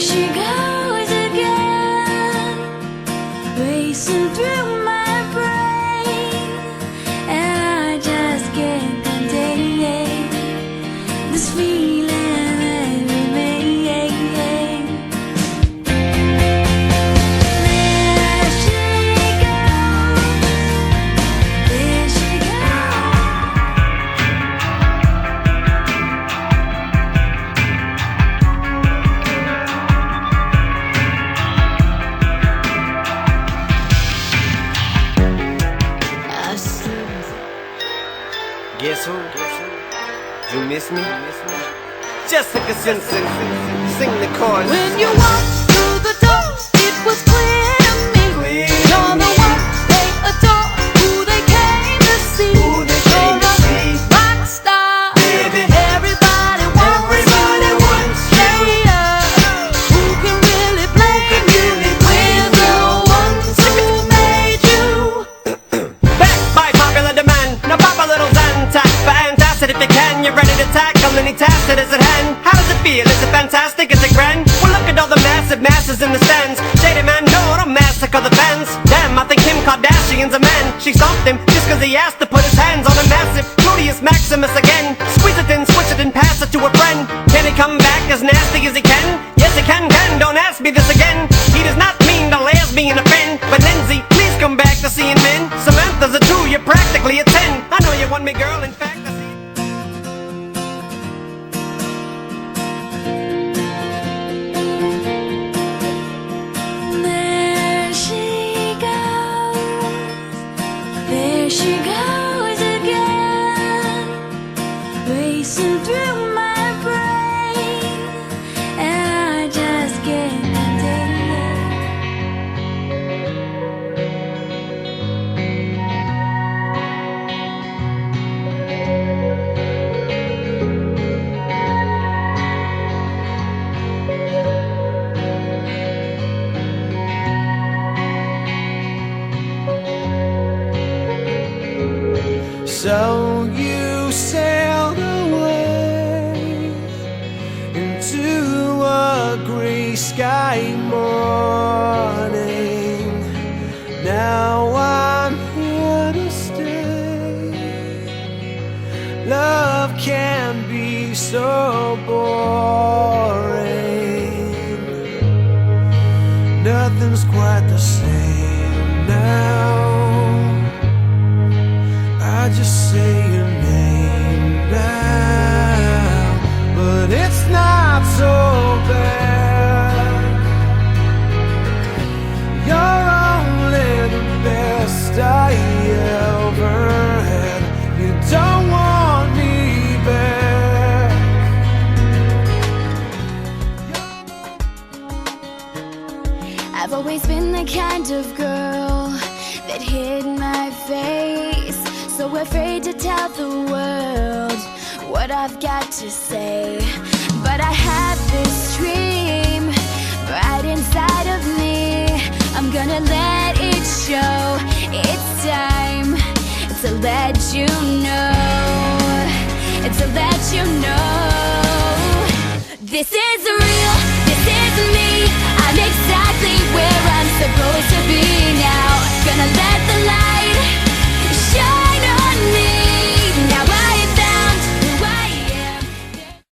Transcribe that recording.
she goes again, racing through my brain, and I just can't contain this feeling that remains. There she goes, there she Guess who? You miss me? Jessica Simpson, sing the chorus. When you walked through the door, it was clear to me. You're the one they adore, who they came to see. You're a rock star, Baby. Everybody wants you. Yeah, who can really blame you? We're the ones who made you. Backed by popular demand, now pop a little Zantac. Fantastic if you can, you're ready to tackle any task that is at hand. How does it feel? Is it fantastic? Is it grand? Well, look at all the massive masses in the stands. Shady man, no, don't massacre the fans. Damn, I think Kim Kardashian's a man. She stomped him just cause he asked to put his hands on a massive Gluteus Maximus again. Squeeze it in, switch it and pass it to a friend. Can he come back as nasty as he can? Yes, he can, don't ask me this again. He does not mean to lesbian offend. But Lindsay, please come back to seeing men. Samantha's a 2, you're practically a 10. I know you want me, girl, in fact I see. There she goes again, racing through my brain, and I just can't contain So you sailed away into a gray sky morning. Now I'm here to stay. Love can be so boring. Nothing's quite the same now. I just say your name now, but it's not so bad. You're only the best I ever had. You don't want me back. I've always been the kind of girl that hid my face, so afraid to tell the world what I've got to say. But I had this dream